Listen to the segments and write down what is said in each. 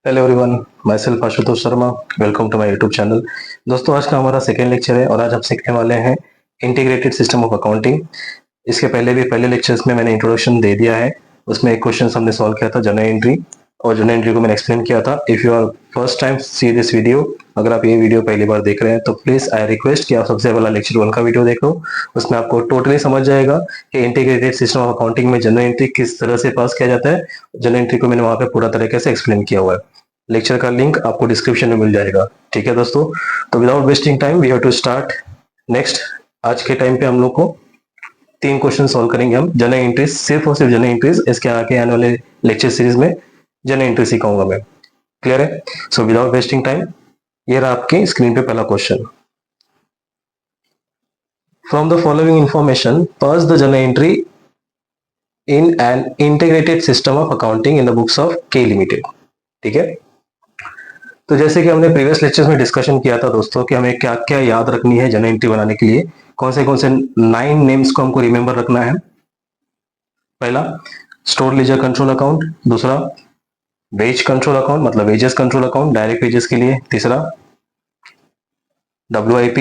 Hello everyone, myself Ashutosh Sharma. Welcome to my YouTube channel. दोस्तों, आज का हमारा सेकेंड लेक्चर है और आज हम सीखने वाले हैं इंटीग्रेटेड सिस्टम ऑफ अकाउंटिंग। इसके पहले भी पहले लेक्चर्स में मैंने इंट्रोडक्शन दे दिया है। उसमें एक क्वेश्चन हमने सॉल्व किया था, जनरल एंट्री, और जनरल एंट्री को मैंने एक्सप्लेन किया था। If you are first time see this video, अगर आप ये वीडियो पहली बार देख रहे हैं तो प्लीज आई रिक्वेस्ट कि आप सबसे पहला लेक्चर 1 का वीडियो देखो। उसमें आपको टोटली समझ जाएगा कि इंटीग्रेटेड सिस्टम ऑफ अकाउंटिंग में जनरल एंट्री किस तरह से पास किया जाता है। जनरल एंट्री को मैंने वहां पे पूरा तरीके से एक्सप्लेन किया हुआ है। लेक्चर का लिंक आपको डिस्क्रिप्शन में मिल जाएगा। ठीक है दोस्तों, तो without wasting time we have to start. Next, आज के टाइम पे हम लोग को 3 क्वेश्चन सॉल्व करेंगे हम जनरल एंट्रीज, सिर्फ और सिर्फ जनरल एंट्रीज। इसके आगे आने वाले लेक्चर सीरीज में जनरल एंट्री सिखाऊंगा मैं। क्लियर है? सो विदाउट वेस्टिंग टाइम, ये रहा आपके स्क्रीन पे पहला question. From the following information pass the general entry in an integrated system of accounting in the books of के लिमिटेड। ठीक है, तो जैसे कि हमने प्रीवियस लेक्चर्स में डिस्कशन किया था दोस्तों कि हमें क्या क्या याद रखनी है जनरल एंट्री बनाने के लिए। कौन से 9 नेम्स को हमको रिमेंबर रखना है। पहला, स्टोर लेजर कंट्रोल अकाउंट। दूसरा, वेज कंट्रोल अकाउंट, मतलब wages control account, direct wages के लिए। तीसरा, WIP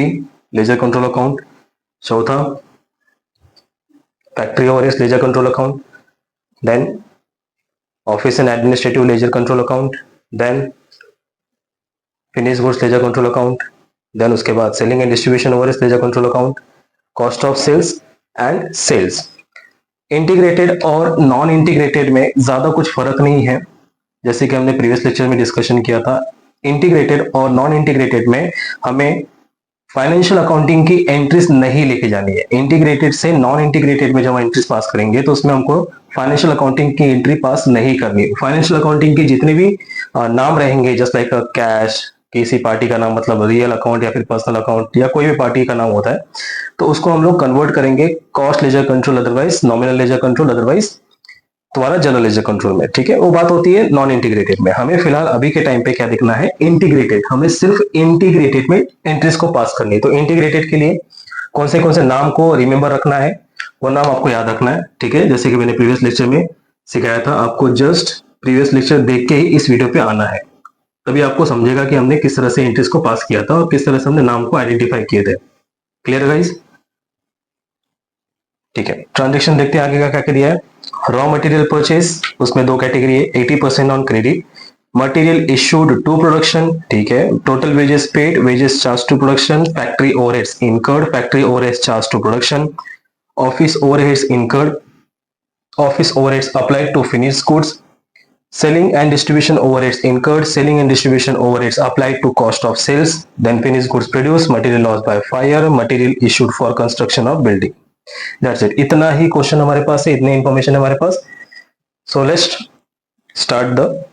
लेजर कंट्रोल अकाउंट। चौथा, factory overheads ledger control account. Then office and administrative ledger control account. Then finish goods ledger control account. Then उसके बाद selling and distribution overheads ledger control account, cost of sales and sales. Integrated और non integrated में ज्यादा कुछ फर्क नहीं है, जैसे कि हमने प्रीवियस लेक्चर में डिस्कशन किया था। इंटीग्रेटेड और नॉन इंटीग्रेटेड में हमें फाइनेंशियल अकाउंटिंग की एंट्रीज नहीं लेके जानी है। इंटीग्रेटेड से नॉन इंटीग्रेटेड में जब हम एंट्रीज पास करेंगे तो उसमें हमको फाइनेंशियल अकाउंटिंग की एंट्री पास नहीं करनी। फाइनेंशियल अकाउंटिंग के जितने भी नाम रहेंगे, जस्ट लाइक कैश, किसी पार्टी का नाम, मतलब रियल अकाउंट या फिर पर्सनल अकाउंट या कोई भी पार्टी का नाम होता है, तो उसको हम लोग कन्वर्ट करेंगे cost ledger control, otherwise nominal ledger control, otherwise तुम्हारा जनरल लेजर कंट्रोल में। ठीक है, वो बात होती है नॉन इंटीग्रेटेड में। हमें फिलहाल अभी के टाइम पे क्या देखना है, इंटीग्रेटेड। हमें सिर्फ इंटीग्रेटेड में एंट्रीज को पास करनी है। तो इंटीग्रेटेड के लिए कौन से नाम को रिमेंबर रखना है, वो नाम आपको याद रखना है। ठीक है, जैसे कि मैंने प्रीवियस लेक्चर में सिखाया था, आपको जस्ट प्रीवियस लेक्चर देख के ही इस वीडियो पे आना है, तभी आपको समझेगा कि हमने किस तरह से एंट्रीज को पास किया था और किस तरह से हमने नाम को आइडेंटिफाई किए थे। Clear guys? ठीक है, ट्रांजेक्शन देखते हैं आगे का क्या क्या दिया है। रॉ मटेरियल परचेज, उसमें 2 कैटेगरी है, 80% on credit, material issued to production. ठीक है, total wages paid, wages charge to production, factory overheads incurred, factory overheads charge to production, office overheads incurred, office overheads applied to finish goods, selling and distribution overheads incurred, selling and distribution overheads applied to cost of sales, then finished goods produced, material lost by fire, material issued for construction of building. That's it. इतना ही question हमारे पास है, इतनी information है हमारे पास। So let's start the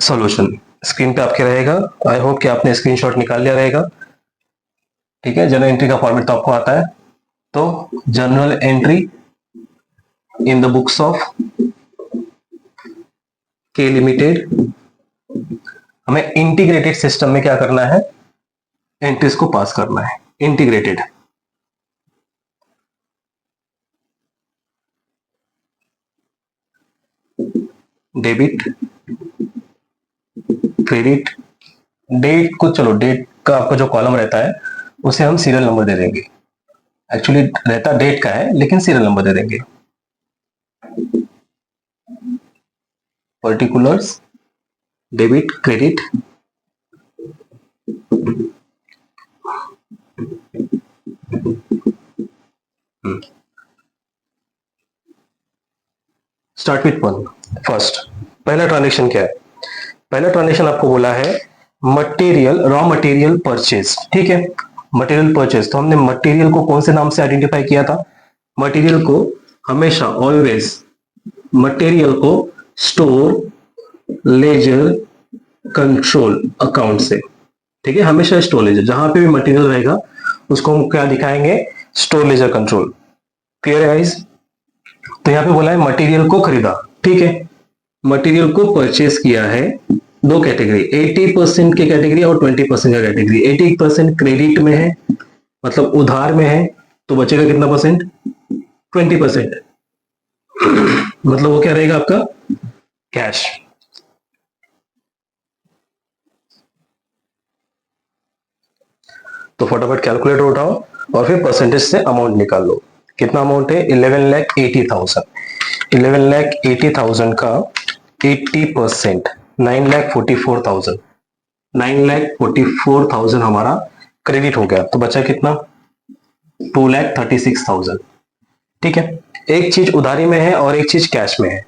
solution. Screen पे आपके रहेगा, आई होप कि आपने स्क्रीनशॉट निकाल लिया रहेगा। ठीक है, जनरल एंट्री का फॉर्मेट तो आपको आता है। तो general entry in the books of के लिमिटेड, हमें इंटीग्रेटेड सिस्टम में क्या करना है, एंट्रीज को पास करना है। इंटीग्रेटेड, डेबिट, क्रेडिट, डेट को, चलो डेट का आपका जो कॉलम रहता है उसे हम सीरियल नंबर दे देंगे। एक्चुअली रहता डेट का है लेकिन सीरियल नंबर दे देंगे। Particulars, debit, credit, start with 1। First, पहला ट्रांजेक्शन क्या है? पहला ट्रांजेक्शन आपको बोला है मटेरियल, रॉ मटेरियल परचेज। ठीक है, मटेरियल परचेज, तो हमने मटेरियल को कौन से नाम से आइडेंटिफाई किया था? मटेरियल को हमेशा, ऑलवेज मटेरियल को स्टोर लेजर कंट्रोल अकाउंट से। ठीक है, हमेशा स्टोर लेजर, जहां पे भी मटेरियल रहेगा उसको हम क्या दिखाएंगे, स्टोर लेजर कंट्रोल। क्लियर है गाइस? तो यहाँ पे बोला है मटेरियल को खरीदा। ठीक है, मटेरियल को परचेज किया है, 2 कैटेगरी, 80% की कैटेगरी और 20% का कैटेगरी। 80% क्रेडिट में है, मतलब उधार में है, तो बचेगा कितना परसेंट, 20%। मतलब वो क्या रहेगा आपका, कैश। तो फटाफट कैलकुलेटर उठाओ और फिर परसेंटेज से अमाउंट निकाल लो। कितना अमाउंट है? 11,80,000। 11,80,000 का 80% 9,44,000। 9,44,000 हमारा क्रेडिट हो गया, तो बचा कितना? 2,36,000। ठीक है, एक चीज उधारी में है और एक चीज कैश में है।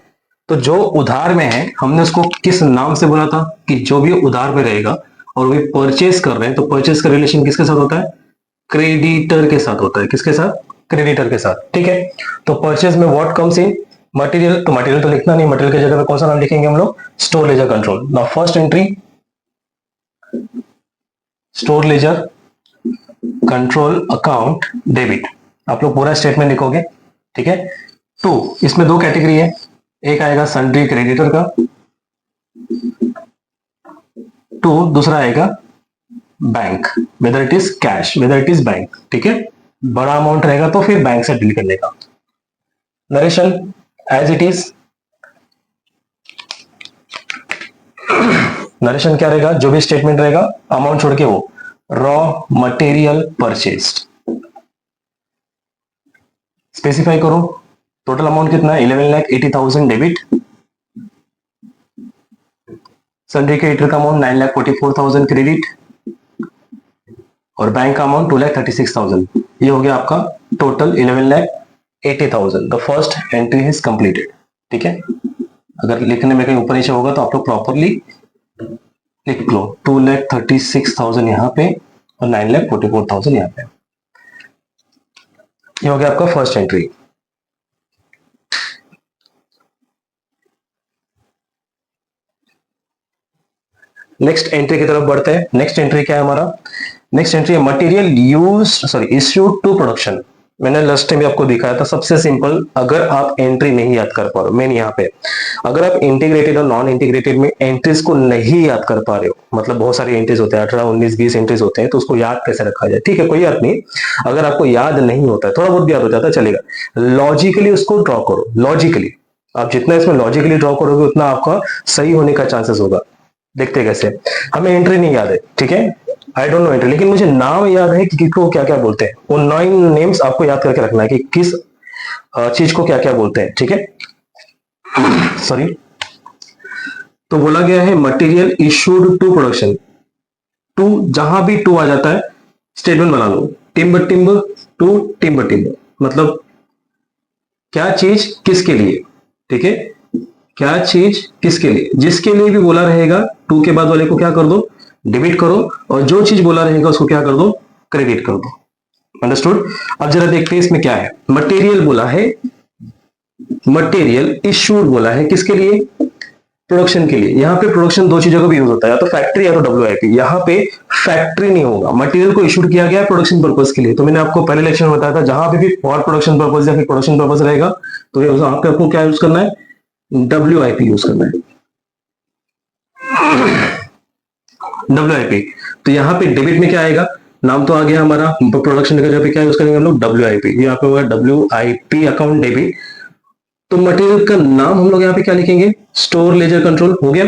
तो जो उधार में है हमने उसको किस नाम से बोला था कि जो भी उधार में रहेगा और वो परचेस कर रहे हैं, तो परचेस का रिलेशन किसके साथ होता है? क्रेडिटर के साथ होता है। किसके साथ? क्रेडिटर के साथ। ठीक है, तो परचेस में व्हाट कम्स इन? मटेरियल। तो मटेरियल तो लिखना नहीं, मटेरियल की जगह पे कौन सा नाम लिखेंगे हम लोग? Store ledger control. Now first entry store ledger control account debit. आप लोग पूरा स्टेटमेंट लिखोगे। ठीक है, तो इसमें दो कैटेगरी है, एक आएगा सन्ड्री क्रेडिटर का, टू दूसरा आएगा bank, whether it is cash whether it is bank. ठीक है, बड़ा अमाउंट रहेगा तो फिर बैंक से डील करने का। Narration as it is. Narration क्या रहेगा? जो भी स्टेटमेंट रहेगा अमाउंट छोड़ के वो रॉ मटेरियल परचेस्ड। स्पेसिफाई करो टोटल अमाउंट कितना है? 11,80,000 डेबिट। सन्ड्री क्रेडिटर का अमाउंट 9,44,000 क्रेडिट और बैंक का अमाउंट 2,36,000। ये हो गया आपका total 11,80,000। The first entry is completed. ठीक है, अगर लिखने में कहीं ऊपर नीचे होगा तो आप लोग प्रॉपरली लिख लो। 2,36,000 यहाँ पे और 9,44,000 यहाँ पे। ये हो गया आपका फर्स्ट एंट्री। नेक्स्ट एंट्री की तरफ बढ़ते हैं। नेक्स्ट एंट्री क्या है हमारा? नेक्स्ट एंट्री है मटेरियल इश्यूड टू प्रोडक्शन। मैंने लास्ट टाइम भी आपको दिखाया था, सबसे सिंपल। अगर आप एंट्री नहीं याद कर पा रहे हो, मेन यहाँ पे अगर आप इंटीग्रेटेड और नॉन इंटीग्रेटेड में एंट्रीज को नहीं याद कर पा रहे हो, मतलब बहुत सारी एंट्रीज होते हैं, 18, 19, 20 एंट्रीज होते हैं, तो उसको याद कैसे रखा जाए? ठीक है, कोई बात नहीं। अगर आपको याद नहीं होता है, थोड़ा बहुत भी याद हो जाता है, चलेगा। लॉजिकली उसको ड्रॉ करो। लॉजिकली आप जितना इसमें लॉजिकली ड्रॉ करोगे उतना आपका सही होने का चांसेस होगा। देखते कैसे। हमें एंट्री नहीं याद है, ठीक है, आई डोंट नो एंट्री, लेकिन मुझे नाम याद है कि किसको क्या क्या बोलते हैं। वो 9 नेम्स आपको याद करके रखना है कि किस चीज को क्या क्या बोलते हैं। ठीक है, सॉरी। तो बोला गया है material issued to production. To, जहां भी टू आ जाता है स्टेटमेंट बना लो। Timber timber to timber timber, मतलब क्या चीज किसके लिए। ठीक है, क्या चीज किसके लिए, जिसके लिए भी बोला रहेगा टू के बाद वाले को क्या कर दो? डेबिट करो, और जो चीज बोला रहेगा उसको क्या कर दो? क्रेडिट कर दो। अंडरस्टूड? अब जरा देखते हैं इसमें क्या है। मटेरियल बोला है, मटेरियल इशूड बोला है किसके लिए? प्रोडक्शन के लिए। यहाँ पे प्रोडक्शन दो चीजों का भी यूज होता है, या तो फैक्ट्री या तो WIP। यहाँ पे फैक्ट्री नहीं होगा, मटेरियल को इशूड किया गया प्रोडक्शन पर्पज के लिए। तो मैंने आपको पहले लेक्चर में बताया था, जहां पे भी फॉर प्रोडक्शन पर्पज या फिर प्रोडक्शन पर्पज रहेगा तो वहां पे आपको क्या यूज करना है? WIP यूज करना है। WIP। तो यहाँ पे डेबिट में क्या आएगा? नाम तो आ गया हमारा, प्रोडक्शन का जगह पे क्या यूज करेंगे हम लोग? WIP। यहाँ पे होगा WIP अकाउंट डेबिट। तो मटेरियल का नाम हम लोग यहाँ पे क्या लिखेंगे? Store ledger control. हो गया।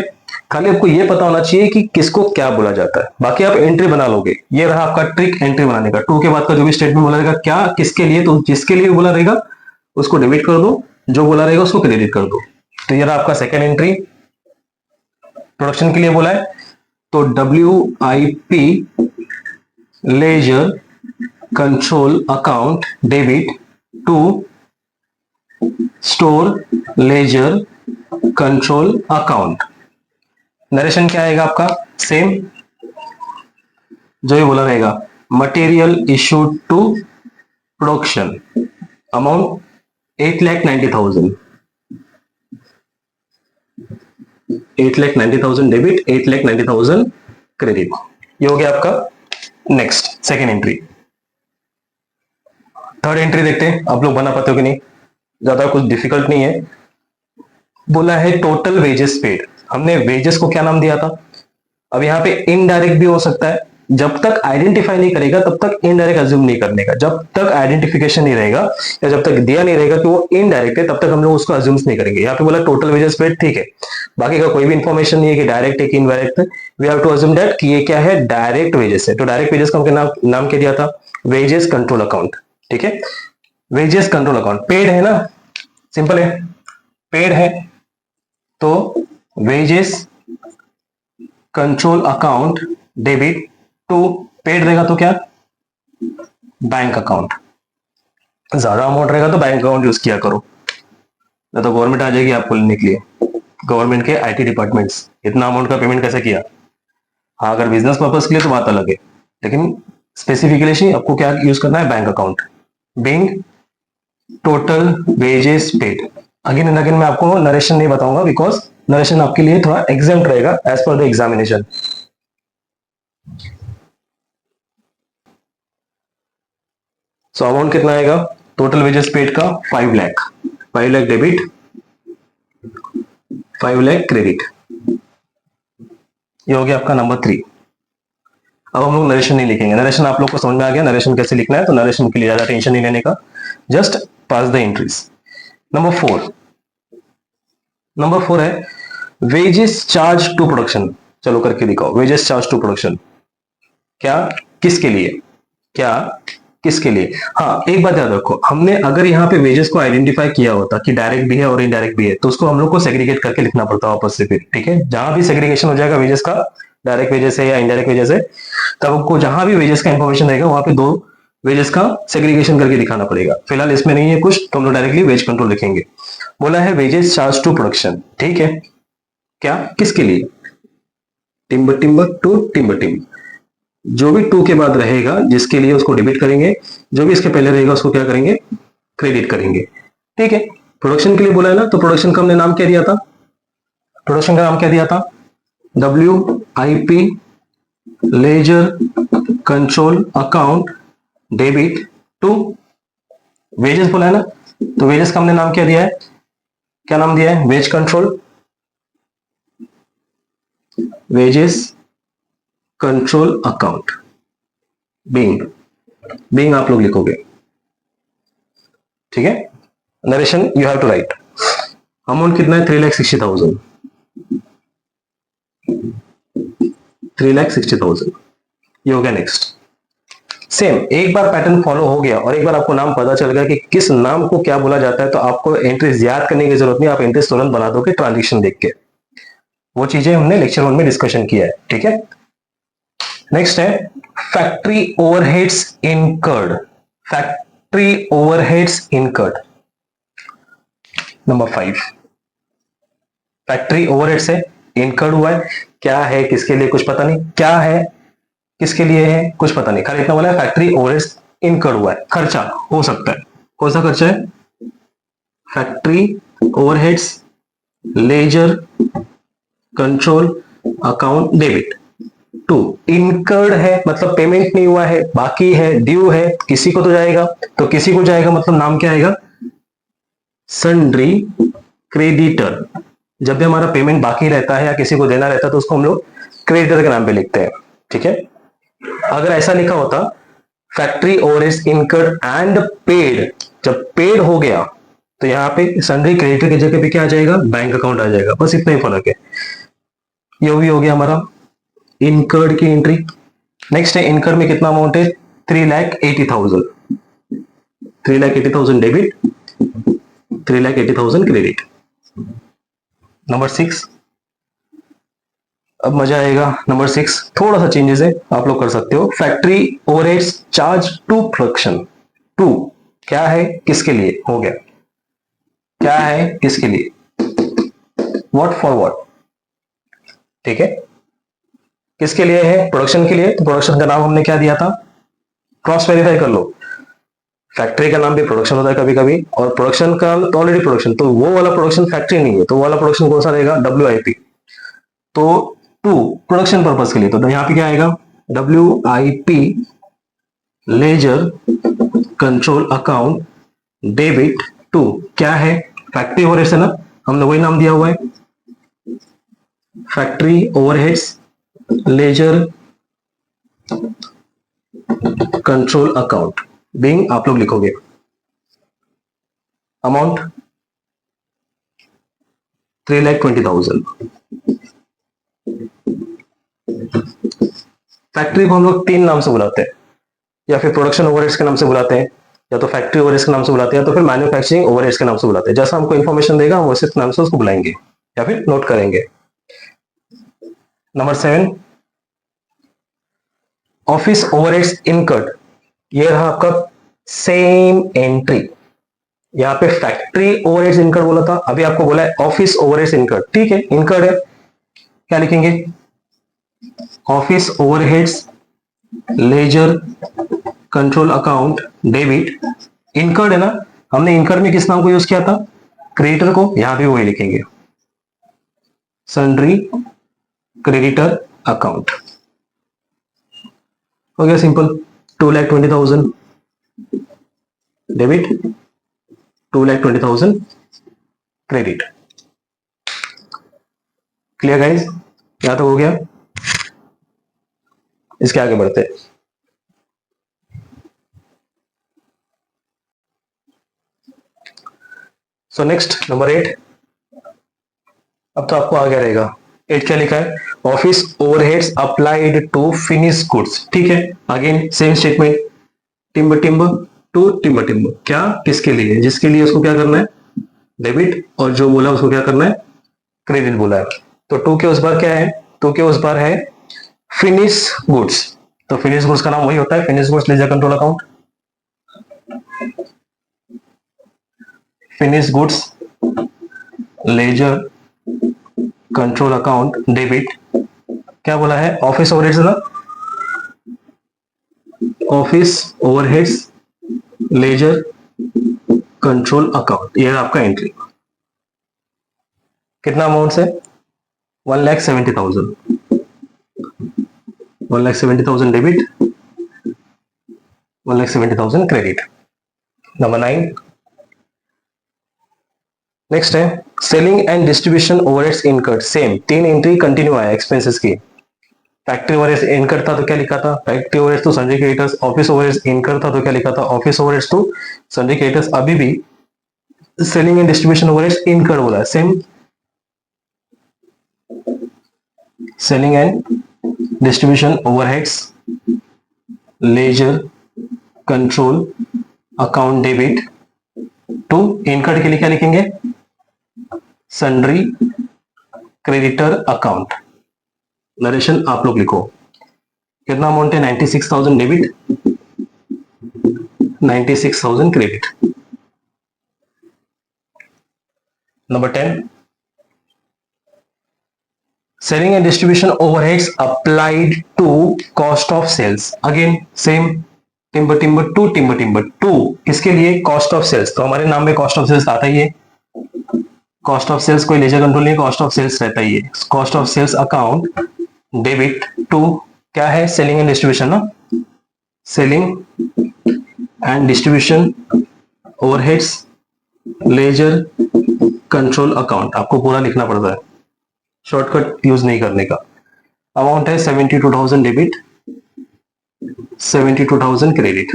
खाली आपको ये पता होना चाहिए कि किसको क्या बोला जाता है, बाकी आप एंट्री बना लोगे। ये रहा आपका ट्रिक एंट्री बनाने का। टू के बाद का जो भी स्टेटमेंट बोला रहेगा क्या किसके लिए, तो जिसके लिए बोला रहेगा उसको डेबिट कर दो, जो बोला रहेगा उसको क्रेडिट कर दो। तो ये रहा आपका सेकेंड एंट्री, प्रोडक्शन के लिए बोला है तो WIP ledger control account debit to store ledger control account. Narration क्या आएगा आपका? सेम जो ये बोला रहेगा, material issued to production, amount 8,90,000। 8,90,000 debit, 8,90,000 credit. ये हो गया आपका next second entry. Third entry देखते हैं आप लोग बना पाते हो कि नहीं, ज्यादा कुछ डिफिकल्ट नहीं है। बोला है टोटल वेजेस पेड। हमने वेजेस को क्या नाम दिया था? अब यहाँ पे इनडायरेक्ट भी हो सकता है, जब तक आइडेंटिफाई नहीं करेगा तब तक इनडायरेक्ट अज्यूम नहीं करने का। जब तक आइडेंटिफिकेशन नहीं रहेगा या जब तक दिया नहीं रहेगा कि वो इनडायरेक्ट है, तब तक हम लोग उसको अज्यूम नहीं करेंगे। यहाँ पे बोला टोटल वेजेस पेड, ठीक है, बाकी का कोई भी इंफॉर्मेशन नहीं है कि डायरेक्ट है कि इनडायरेक्ट है। We have to assume that कि ये क्या है, डायरेक्ट वेजेस है। तो डायरेक्ट वेजेस का नाम क्या दिया था, वेजेस कंट्रोल अकाउंट, ठीक है। वेजेस कंट्रोल अकाउंट पेड है ना, सिंपल है, पेड है तो wages control account debit to, paid रहेगा तो क्या, बैंक अकाउंट। ज्यादा अमाउंट रहेगा तो बैंक अकाउंट यूज किया करो, नहीं तो गवर्नमेंट आ जाएगी आपको लेने के लिए, गवर्नमेंट के आईटी डिपार्टमेंट्स, इतना अमाउंट का पेमेंट कैसे किया। हाँ अगर बिजनेस पर्पज के लिए तो बात अलग है, लेकिन स्पेसिफिकली आपको क्या यूज करना है, bank account. Being total wages paid, again and again मैं आपको नरेशन नहीं बताऊंगा बिकॉज नरेशन आपके लिए थोड़ा एग्जाम्प्ट रहेगा as per the examination. So amount कितना आएगा टोटल वेजेस पेड का, 5 लाख, 5 लाख डेबिट, 5 लाख क्रेडिट। ये हो गया आपका नंबर 3। अब हम लोग नरेशन नहीं लिखेंगे, नरेशन आप लोग को समझ में आ गया नरेशन कैसे लिखना है, तो नरेशन के लिए ज्यादा टेंशन नहीं लेने का, just pass the entries. Number 4 है वेजेस चार्ज टू प्रोडक्शन। चलो करके दिखाओ, वेजेस चार्ज टू प्रोडक्शन क्या, किसके लिए, क्या किसके लिए। हाँ एक बात याद रखो, हमने अगर यहाँ पे वेजेस को आइडेंटिफाई किया होता कि डायरेक्ट भी है और इनडायरेक्ट भी है, तो उसको हम लोग को सेग्रीगेट करके लिखना पड़ता वापस से फिर, ठीक है। जहां भी सेग्रीगेशन हो जाएगा वेजेस का, डायरेक्ट वेजेस है या इनडायरेक्ट वेजेस है, तब आपको जहां भी वेजेस का इंफॉर्मेशन रहेगा वहां पे 2 वेजेस का सेग्रीगेशन करके दिखाना पड़ेगा। फिलहाल इसमें नहीं है कुछ, तो हम लोग डायरेक्टली वेज कंट्रोल लिखेंगे। बोला है वेजेस चार्ज टू प्रोडक्शन, ठीक है, क्या किसके लिए, timber timber to timber timber, जो भी टू के बाद रहेगा जिसके लिए उसको डेबिट करेंगे, जो भी इसके पहले रहेगा उसको क्या करेंगे, क्रेडिट करेंगे, ठीक है। प्रोडक्शन के लिए बोला है ना, तो प्रोडक्शन का हमने नाम क्या दिया था, प्रोडक्शन का नाम क्या दिया था, WIP ledger control account debit to wages बोला है ना, तो वेजेस का हमने नाम क्या दिया है, क्या नाम दिया है, wage control, wages control account, being आप लोग लिखोगे, ठीक है। Narration you have to write. अमाउंट कितना है, 3,60,000, 3,60,000, ये हो गया। नेक्स्ट सेम, एक बार पैटर्न फॉलो हो गया और एक बार आपको नाम पता चल गया कि किस नाम को क्या बोला जाता है, तो आपको एंट्रीज याद करने की जरूरत नहीं, आप एंट्रीज तुरंत बना दोगे ट्रांजेक्शन देख के। वो चीजें हमने लेक्चर 1 में डिस्कशन किया है, ठीक है। नेक्स्ट है factory overheads incurred, factory overheads incurred. Number 5, factory overheads है, इनकर्ड हुआ है, क्या है किसके लिए कुछ पता नहीं, क्या है किसके लिए है कुछ पता नहीं, खाली इतना बोला है फैक्ट्री ओवरहेड्स इनकर्ड हुआ है, खर्चा हो सकता है, कौन सा खर्चा है, factory overheads ledger control account debit to, incurred है मतलब पेमेंट नहीं हुआ है, बाकी है, ड्यू है, किसी को तो जाएगा, तो किसी को जाएगा मतलब नाम क्या आएगा, सन्ड्री क्रेडिटर। जब भी हमारा पेमेंट बाकी रहता है या किसी को देना रहता है तो उसको हम लोग क्रेडिटर के नाम पे लिखते हैं, ठीक है। अगर ऐसा लिखा होता factory overheads incurred and paid, जब पेड हो गया तो यहाँ पे सन्ड्री क्रेडिटर की जगह पे क्या आ जाएगा, बैंक अकाउंट आ जाएगा, बस इतना ही फर्क है। ये भी हो गया हमारा इनकर्ड की एंट्री। नेक्स्ट है इनकर्ड में कितना अमाउंट है, 3,80,000, 3,80,000 डेबिट, 3,80,000 क्रेडिट। नंबर 6, अब मजा आएगा। नंबर 6 थोड़ा सा चेंजेस है, आप लोग कर सकते हो। Factory overheads charge to production, to क्या है किसके लिए, हो गया क्या है किसके लिए, व्हाट फॉर व्हाट, ठीक है। किसके लिए है, प्रोडक्शन के लिए, तो प्रोडक्शन का नाम हमने क्या दिया था, क्रॉस वेरीफाई कर लो, फैक्ट्री का नाम भी प्रोडक्शन होता है कभी कभी, और प्रोडक्शन का तो ऑलरेडी प्रोडक्शन, तो वो वाला प्रोडक्शन फैक्ट्री नहीं है, तो वो वाला प्रोडक्शन कौन सा रहेगा, WIP। तो टू प्रोडक्शन पर्पज के लिए, तो यहाँ पे क्या आएगा, WIP ledger control account debit to, क्या है, फैक्ट्री ओवरहेड्स है ना, हमने वही नाम दिया हुआ है, factory overheads ledger control account being आप लोग लिखोगे अमाउंट 3,20,000। फैक्ट्री को हम लोग 3 नाम से बुलाते हैं, या फिर प्रोडक्शन ओवरहेड्स के नाम से बुलाते हैं, या तो फैक्ट्री ओवरहेड्स के नाम से बुलाते हैं, या तो फिर मैन्युफैक्चरिंग ओवरहेड्स के नाम से बुलाते हैं। जैसा हमको इन्फॉर्मेशन देगा हम उसी नाम से उसको बुलाएंगे या फिर नोट करेंगे। Number 7, office overheads incurred. ये रहा आपका सेम एंट्री। यहाँ पे फैक्ट्री ओवरहेड्स इनकर्ड बोला था, अभी आपको बोला है ऑफिस ओवरहेड्स इनकर्ड। ठीक है, इनकर्ड है, क्या लिखेंगे? Office overheads ledger control account debit. Incurred है ना, हमने इनकर्ड में किस नाम को यूज किया था? क्रेडिटर को। यहां भी वही लिखेंगे, सन्ड्री क्रेडिटर अकाउंट। हो गया simple. 2,20,000 debit, 2,20,000 credit. Clear guys? यहां तक हो गया। इसके आगे बढ़ते हैं। So next number 8। अब तो आपको आगे रहेगा 8 क्या लिखा है? Office overheads applied to finish goods. ठीक है, again same statement, timber timber to timber timber. क्या, किसके लिए? जिसके लिए उसको क्या करना है? डेबिट, और जो बोला उसको क्या करना है? क्रेडिट बोला है। तो 2 के उस बार क्या है? 2 के उस बार है फिनिश गुड्स। तो फिनिश गुड्स का नाम वही होता है, finish goods ledger control account. Finish goods ledger control account debit. क्या बोला है? ऑफिस ओवरहेड्स ना, office overheads ledger control account. ये आपका एंट्री। कितना अमाउंट से? 1,70,000। 1,70,000 डेबिट, 1,70,000 क्रेडिट। नंबर 9 नेक्स्ट है selling and distribution overheads incurred. Same 3 entry continue आया एक्सपेंसेस की। फैक्ट्री ओवरहेड्स इनकर्ड था तो क्या लिखा था? Factory overheads to sundry creditors. Office overheads incurred था तो क्या लिखा था? Office overheads to sundry creditors. अभी भी selling and distribution overheads incurred बोला है, same selling and distribution overheads ledger control account debit to incurred के लिए क्या लिखेंगे? Sundry creditor account. नरेशन आप लोग लिखो। कितना अमाउंट है? 96,000 debit, 96,000 credit. Number 10 selling and distribution overheads applied to cost of sales. Again same, timber timber to timber timber to. इसके लिए कॉस्ट ऑफ सेल्स, तो हमारे नाम में कॉस्ट ऑफ सेल्स आता ही है। कॉस्ट ऑफ सेल्स कोई लेजर कंट्रोल नहीं, कॉस्ट ऑफ सेल्स रहता ही है। Cost of sales account debit to क्या है? सेलिंग एंड डिस्ट्रीब्यूशन ना, selling and distribution overheads ledger control account. आपको पूरा लिखना पड़ता है, शॉर्टकट यूज नहीं करने का। अमाउंट है 72,000 डेबिट, 72,000 क्रेडिट।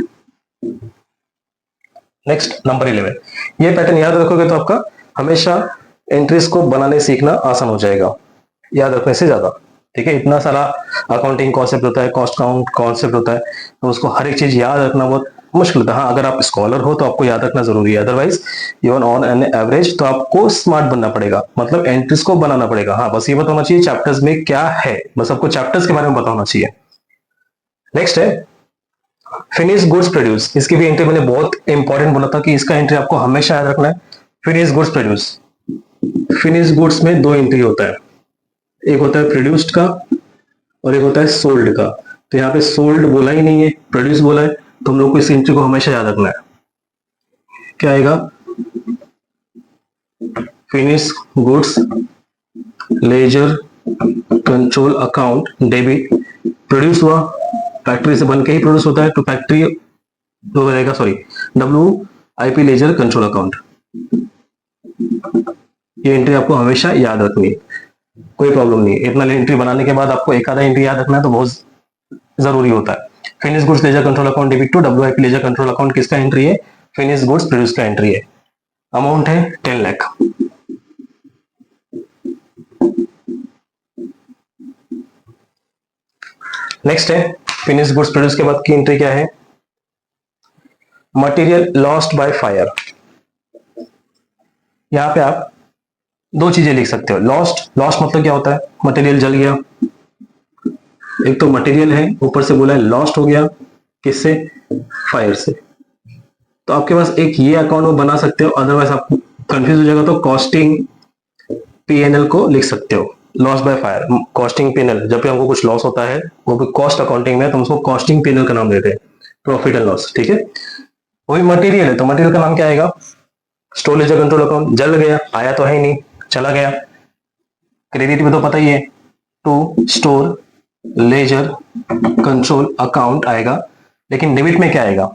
Next number 11। ये पैटर्न याद रखोगे तो आपका हमेशा एंट्रीज को बनाने सीखना आसान हो जाएगा, याद रखने से ज्यादा। ठीक है, इतना सारा अकाउंटिंग कॉन्सेप्ट होता है, कॉस्ट काउंट कॉन्सेप्ट होता है, तो उसको हर एक चीज याद रखना बहुत मुश्किल होता है। हाँ, अगर आप स्कॉलर हो तो आपको याद रखना जरूरी है, otherwise even on an average तो आपको स्मार्ट बनना पड़ेगा, मतलब एंट्रीज को बनाना पड़ेगा। हाँ, बस ये पता होना चाहिए चैप्टर्स में क्या है, बस आपको चैप्टर्स के बारे में पता होना चाहिए। नेक्स्ट है फिनिश गुड्स प्रोड्यूस। इसकी भी एंट्री मैंने बहुत इंपॉर्टेंट बोला था कि इसका एंट्री आपको हमेशा याद रखना है। Finish goods produce. Finish goods में 2 एंट्री होता है, एक होता है प्रोड्यूस्ड का और एक होता है सोल्ड का। तो यहाँ पे सोल्ड बोला ही नहीं है, प्रोड्यूस बोला है, तो हम लोग को इस एंट्री को हमेशा याद रखना है। क्या आएगा? Finish goods ledger control account debit. Produce हुआ, फैक्ट्री से बन के ही प्रोड्यूस होता है, तो फैक्ट्री हो जाएगा, sorry, WIP ledger control account. ये एंट्री आपको हमेशा याद रखनी है, कोई प्रॉब्लम नहीं है। इतना एंट्री बनाने के बाद आपको एक आधा एंट्री याद रखना है तो बहुत जरूरी होता है। Finish goods ledger control account debit to WIP ledger control account किसका एंट्री है? फिनिश गुड्स प्रोड्यूस का एंट्री है। अमाउंट है 10 लाख। नेक्स्ट है फिनिश गुड्स प्रोड्यूस के बाद की एंट्री क्या है? Material lost by fire. यहां पे आप दो चीजें लिख सकते हो। लॉस्ट मतलब क्या होता है? मटेरियल जल गया। एक तो मटेरियल है, ऊपर से बोला है लॉस्ट हो गया, किससे? फायर से। तो आपके पास एक ये अकाउंट में बना सकते हो, अदरवाइज आप कंफ्यूज हो जाएगा तो कॉस्टिंग P&L को लिख सकते हो। Loss by fire, costing P&L। जब भी हमको कुछ लॉस होता है वो भी कॉस्ट अकाउंटिंग में, तो हम उसको कॉस्टिंग P&L का नाम देते हैं, प्रॉफिट एंड लॉस। ठीक है, वही मटेरियल है तो मटेरियल का नाम क्या आएगा? Store ledger control account. जल गया, आया तो है ही नहीं, चला गया। क्रेडिट में तो पता ही है, to store ledger control account आएगा। लेकिन डेबिट में क्या आएगा?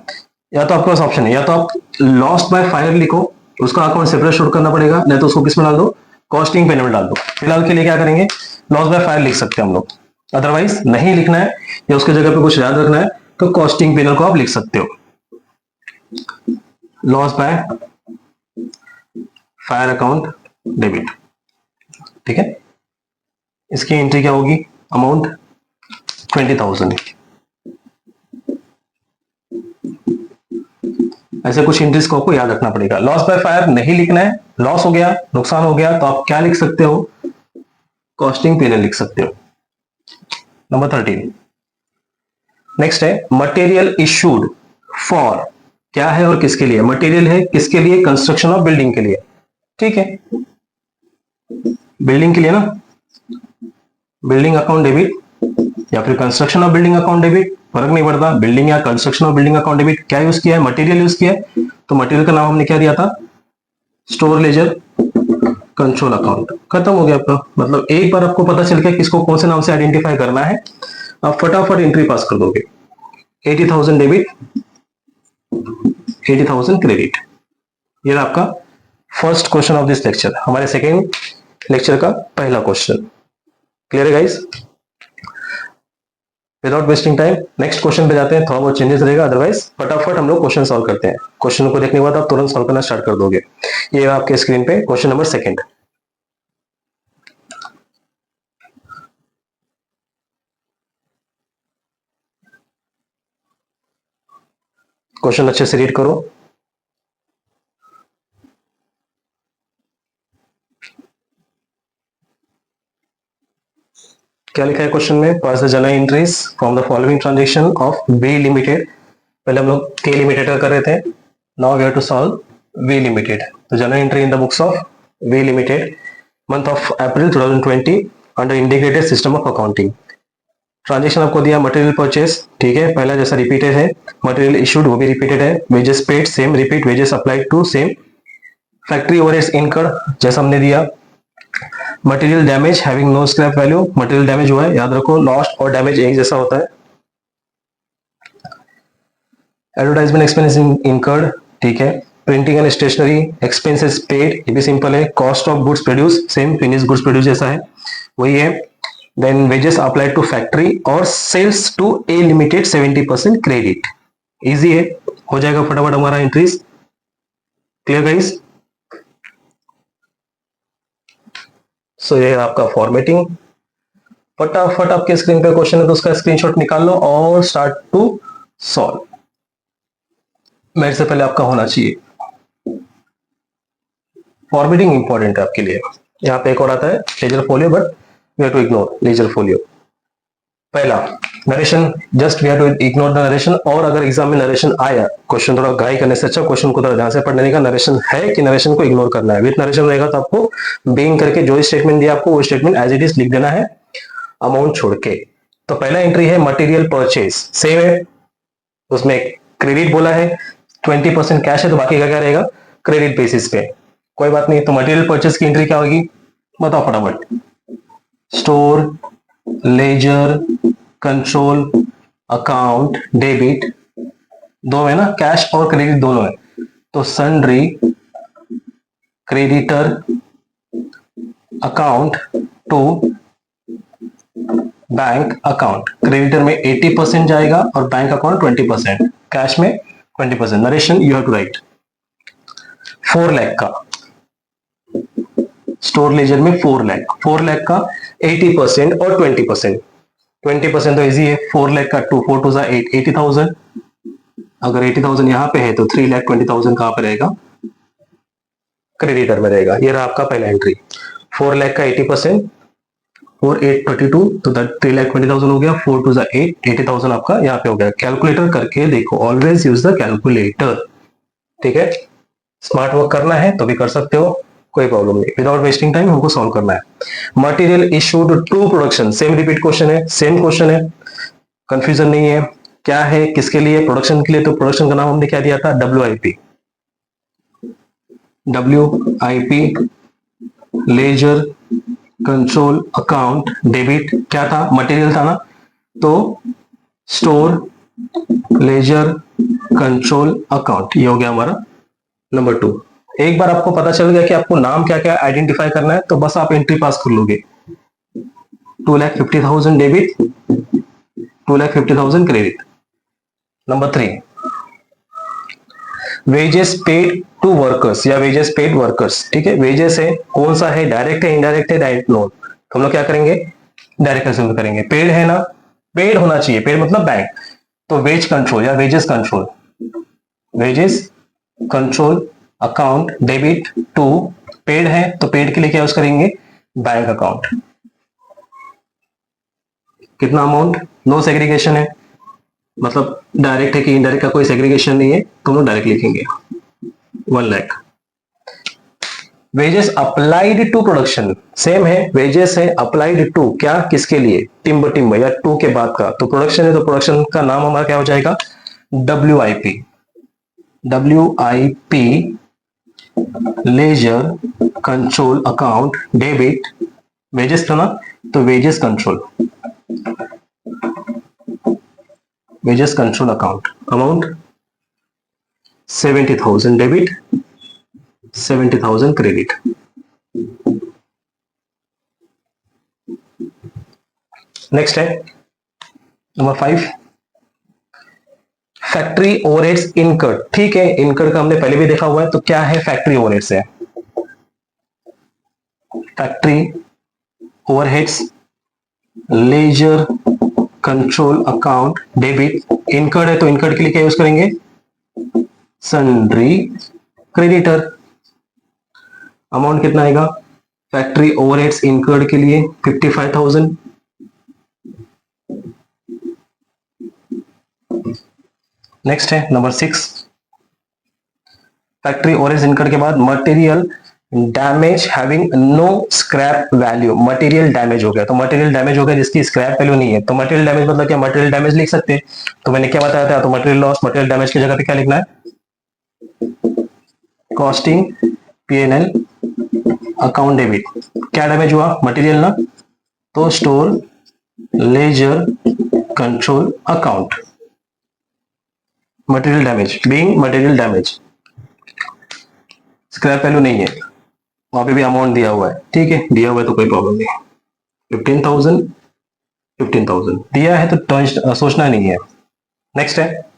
या तो आपके पास ऑप्शन है, या तो आप लॉस्ट बाय फायर लिखो, उसका अकाउंट सेपरेट शोट करना पड़ेगा, नहीं तो उसको किस में डाल दो? कॉस्टिंग P&L में डाल दो। फिलहाल के लिए क्या करेंगे? लॉस बाय फायर लिख सकते हैं हम लोग। अदरवाइज नहीं लिखना है या उसके जगह पे कुछ याद रखना है तो कॉस्टिंग P&L को आप लिख सकते हो। Loss by fire account debit. ठीक है, इसकी एंट्री क्या होगी? अमाउंट 20,000। ऐसे कुछ एंट्रीज को आपको याद रखना पड़ेगा। लॉस बाय फायर नहीं लिखना है, लॉस हो गया, नुकसान हो गया, तो आप क्या लिख सकते हो? कॉस्टिंग P&L लिख सकते हो। नंबर 13 नेक्स्ट है मटेरियल इशूड फॉर। क्या है और किसके लिए? मटेरियल है किसके लिए? कंस्ट्रक्शन ऑफ बिल्डिंग के लिए। ठीक है, बिल्डिंग के लिए ना, बिल्डिंग अकाउंट डेबिट या फिर construction of building account debit, फर्क नहीं पड़ता। बिल्डिंग या construction of building account debit क्या यूज किया है? मटेरियल यूज किया है, तो मटेरियल का नाम हमने क्या दिया था? Store ledger control account. खत्म हो गया आपका। मतलब एक बार आपको पता चल गया किसको कौन से नाम से आइडेंटिफाई करना है, आप फटाफट एंट्री पास कर दोगे। 80,000 डेबिट, 80,000 क्रेडिट। ये आपका first question of this lecture, हमारे सेकेंड लेक्चर का पहला क्वेश्चन। क्लियर है guys? Without wasting time next question पे जाते हैं। थोड़ा बहुत चेंजेस रहेगा, अदरवाइज फटाफट हम लोग क्वेश्चन सॉल्व करते हैं। क्वेश्चन को देखने के बाद आप तुरंत सॉल्व करना स्टार्ट कर दोगे। ये आपके स्क्रीन पे क्वेश्चन नंबर सेकंड। क्वेश्चन अच्छे से रीड करो। क्या लिखा है क्वेश्चन में? Pass the journal entries from the following transaction of V limited. पहले हम लोग के लिमिटेड का कर रहे थे, now we have to solve V limited. तो journal entry in the books of V limited, month of April 2020 under integrated system of accounting. Transaction आपको दिया मटेरियल परचेस, ठीक है, पहला जैसा रिपीटेड है। मटेरियल इशूड वो भी रिपीटेड है। Wages paid same, repeat wages applied to same. Factory overheads incurred जैसा हमने दिया। Material damage having no scrap value, material damage हुआ है, याद रखो लॉस्ट और डैमेज एक जैसा होता है। एडवर्टाइजमेंट एक्सपेंस इनकर्ड, ठीक है। Printing and stationery expenses paid, ये भी सिंपल है। Cost of goods produce same, finish goods produce जैसा है वही है। Then wages applied to factory और sales to A limited 70% credit. Easy है, हो जाएगा फटाफट हमारा एंट्रीज। Clear guys? सो ये आपका फॉर्मेटिंग। फटाफट आपके स्क्रीन पे क्वेश्चन है तो उसका स्क्रीनशॉट निकाल लो और स्टार्ट टू सॉल्व। मेरे से पहले आपका होना चाहिए। फॉर्मेटिंग इंपॉर्टेंट है आपके लिए। यहाँ पे एक और आता है ledger folio, but we have to ignore ledger folio. पहला narration, just we have to ignore the narration. और अगर एग्जाम में नरेशन आया, क्वेश्चन थोड़ा घाई करने से अच्छा क्वेश्चन को थोड़ा ध्यान से पढ़ने का, नरेशन है कि नरेशन को इग्नोर करना है। विथ नरेशन रहेगा तो आपको बीइंग करके जो स्टेटमेंट दिया आपको वो स्टेटमेंट एज इट इज लिख देना है, अमाउंट छोड़ के। तो पहला एंट्री है मटेरियल परचेज, सेम है, उसमें क्रेडिट बोला है, 20% कैश है तो बाकी का क्या रहेगा? क्रेडिट बेसिस पे। कोई बात नहीं। तो मटेरियल परचेज की एंट्री क्या होगी? बताओ फटाफट। Store ledger control account debit, दो है ना, कैश और क्रेडिट दोनों है, तो sundry creditor account to bank account, creditor में 80% जाएगा और बैंक अकाउंट 20%, कैश में 20%। Narration you have to write. 4 lakh का स्टोर लेजर में 4 लाख का 80% और 20%। 20% तो इजी है, 4 लाख का 2 4 2 8 80,000। अगर 80,000 यहां पे है तो 3,20,000 कहां पर रहेगा? क्रेडिटर में रहेगा। ये रहा आपका पहला एंट्री। 4 लाख का 80%, 4 8 32 तो 3,20,000 हो गया। 4 2 8 80,000 आपका यहाँ पे हो गया। कैलकुलेटर करके देखो, ऑलवेज यूज द कैलकुलेटर। ठीक है, स्मार्ट वर्क करना है तो भी कर सकते हो, कोई प्रॉब्लम नहीं। विदाउट वेस्टिंग टाइम हमको सॉल्व करना है। Material issued to production, same repeat question है, सेम क्वेश्चन है, कंफ्यूजन नहीं है। क्या है, किसके लिए? प्रोडक्शन के लिए। तो प्रोडक्शन का नाम हमने क्या दिया था? WIP। WIP ledger control account debit. क्या था? मटेरियल था ना, तो स्टोर लेजर कंट्रोल अकाउंट, ये हो गया हमारा नंबर 2। एक बार आपको पता चल गया कि आपको नाम क्या क्या आइडेंटिफाई करना है, तो बस आप एंट्री पास कर लोगे। 2,50,000 debit, 2,50,000 credit. Number 3, wages paid to workers या वेजेस पेड वर्कर्स। ठीक है, वेजेस है, कौन सा है? डायरेक्ट है, इनडायरेक्ट है, डायरेक्ट लोन। तो हम लोग क्या करेंगे? डायरेक्ट कंसिडर करेंगे। पेड है ना, पेड होना चाहिए, पेड मतलब बैंक, तो वेज कंट्रोल या wages control, wages control account debit to, paid है तो पेड के लिए क्या यूज करेंगे? Bank account. कितना अमाउंट? नो सेग्रीगेशन है, मतलब डायरेक्ट है कि इनडायरेक्ट का कोई सेग्रीगेशन नहीं है, तो हम लोग डायरेक्ट लिखेंगे 1 lakh. Wages applied to production, same है, वेजेस है अप्लाइड टू, क्या? किसके लिए? टिम्बर या टू के बाद का, तो प्रोडक्शन है तो प्रोडक्शन का नाम हमारा क्या हो जाएगा? WIP। WIP ledger control account debit, wages था ना, तो wages control, wages control account, amount 70,000 debit, 70,000 credit. Next है नंबर 5, फैक्ट्री ओवरहेड्स इनकर्ड। ठीक है, इनकर्ड का हमने पहले भी देखा हुआ है, तो क्या है? फैक्ट्री ओवरहेड्स है। Factory overheads ledger control account debit, incurred है तो इनकर्ड के लिए क्या यूज करेंगे? Sundry creditor. अमाउंट कितना आएगा फैक्ट्री ओवरहेड्स इनकर्ड के लिए? 55,000। नेक्स्ट है नंबर 6, फैक्ट्री ओवरहेड्स इनकर्ड के बाद material damage having no scrap value, material damage हो गया, तो मटेरियल डैमेज हो गया जिसकी स्क्रैप वैल्यू नहीं है, तो मटेरियल डैमेज मतलब क्या? मटेरियल डैमेज लिख सकते हैं, तो मैंने क्या बताया था? तो मटेरियल लॉस, मटेरियल डैमेज की जगह पे क्या लिखना है? Costing P&L account debit. क्या डैमेज हुआ? मटेरियल ना, तो store ledger control account, material damage being material damage, scrap value नहीं है, वहां पे भी अमाउंट दिया हुआ है। ठीक है, दिया हुआ है तो कोई प्रॉब्लम नहीं। 15,000 15,000 दिया है तो सोचना नहीं है। नेक्स्ट है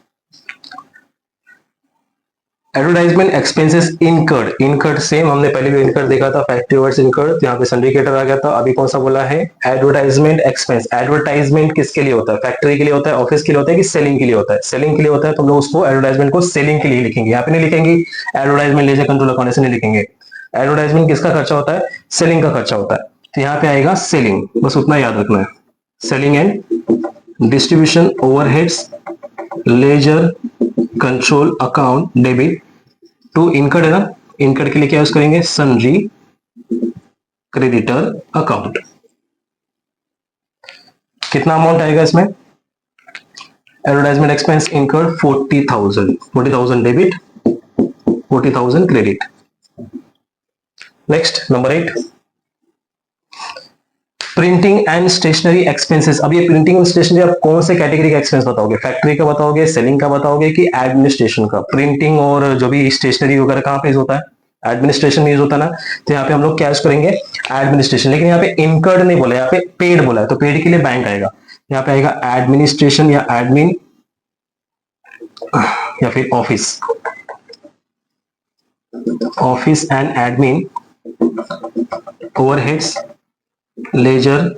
advertisement expenses incurred. Incurred same हमने पहले भी इनकर्ड देखा था, फैक्ट्री ओवरहेड्स इनकर्ड, यहाँ पे सिंडिकेटर आ गया था। अभी कौन सा बोला है? Advertisement expense. एडवर्टाइजमेंट किसके लिए होता है? फैक्ट्री के लिए होता है, ऑफिस के लिए होता है कि सेलिंग के लिए होता है? सेलिंग के लिए होता है, तो हम लोग उसको एडवर्टाइजमेंट को सेलिंग के लिए लिखेंगे। यहाँ पे नहीं लिखेंगे एडवर्टाइजमेंट लेजर कंट्रोल अकाउंट, ऐसे नहीं लिखेंगे। एडवर्टाइजमेंट किसका खर्चा होता है? सेलिंग का खर्चा होता है, तो यहाँ पे आएगा सेलिंग, बस उतना याद रखना है। Selling and distribution overheads ledger control account debit to incurred है ना, इनकर्ड के लिए क्या यूज करेंगे? Sundry creditor account. कितना अमाउंट आएगा इसमें? Advertisement expense incurred 40,000, 40,000 debit, 40,000 credit. Next number 8, printing and stationery expenses. अब ये प्रिंटिंग एंड स्टेशनरी आप कौन से कैटेगरी का एक्सपेंस बताओगे? फैक्ट्री का बताओगे, सेलिंग का बताओगे कि एडमिनिस्ट्रेशन का? प्रिंटिंग और जो भी स्टेशनरी वगैरह कहां पे होता है? एडमिनिस्ट्रेशन में यूज होता है ना, तो यहाँ पे हम लोग क्या यूज करेंगे, एडमिनिस्ट्रेशन। लेकिन यहाँ पे इनकर्ड नहीं बोला, यहाँ पे पेड बोला है, तो पेड के लिए बैंक आएगा। यहाँ पे आएगा एडमिनिस्ट्रेशन या एडमिन या फिर office, office and admin overheads ledger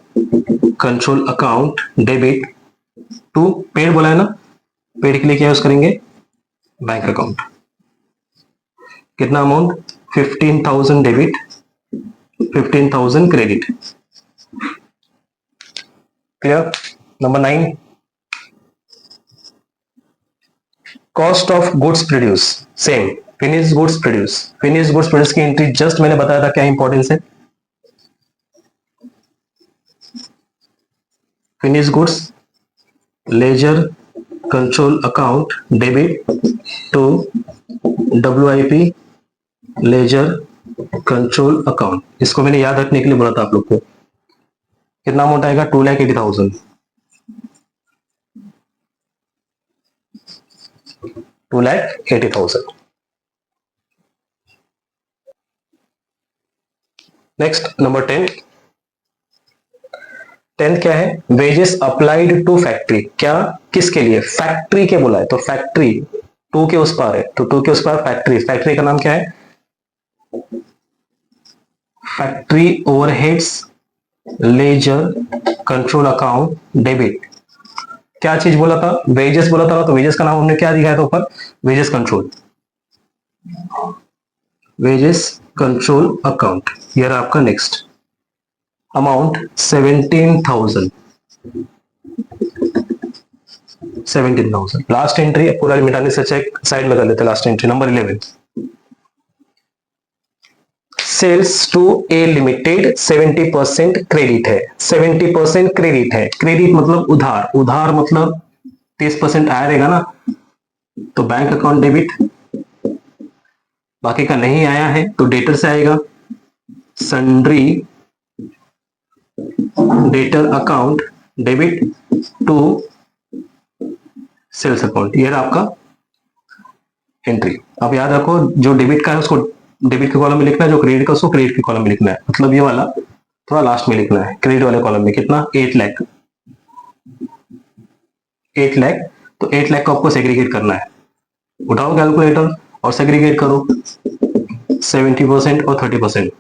control account debit to paid बोला है ना, पेड के लिए क्या यूज करेंगे, बैंक अकाउंट। कितना amount, 15,000 debit 15,000 credit. Clear. Number 9, cost of goods produce, same finish goods produce. Finish goods produce की entry just मैंने बताया था क्या इंपॉर्टेंस है, finish goods ledger control account debit to WIP ledger control account. इसको मैंने याद रखने के लिए बोला था आप लोग को। कितना अमाउंट आएगा, 2,80,000, 2,80,000। नेक्स्ट नंबर 10 क्या है, वेजेस अप्लाइड टू फैक्ट्री। क्या, किसके लिए, फैक्ट्री के बोला है, तो फैक्ट्री टू के उस पार है, तो टू के उस पार फैक्ट्री। फैक्ट्री का नाम क्या है, factory overheads ledger control account debit. क्या चीज बोला था, वेजेस बोला था, तो वेजेस का नाम हमने क्या दिखाया था ऊपर, wages control, wages control account. ये रहा आपका नेक्स्ट अमाउंट 17,000, 17,000। लास्ट एंट्री पूरा मिटाने से चेक साइड में कर लेते, last entry number 11, sales to A limited 70% credit है, 70% क्रेडिट है। क्रेडिट मतलब उधार, उधार मतलब 30% आया रहेगा ना, तो बैंक अकाउंट डेबिट, बाकी का नहीं आया है तो डेटर से आएगा, sundry debtor account debit to sales account. ये रहा आपका एंट्री। अब याद रखो, जो डेबिट का है उसको डेबिट के कॉलम में लिखना है, जो क्रेडिट का उसको क्रेडिट के कॉलम में लिखना है। मतलब ये वाला थोड़ा लास्ट में लिखना है, क्रेडिट वाले कॉलम में कितना, 8 लाख, 8 लाख। तो 8 लाख को आपको सेग्रीगेट करना है, उठाओ कैलकुलेटर और सेग्रीगेट करो, 70% और 30%।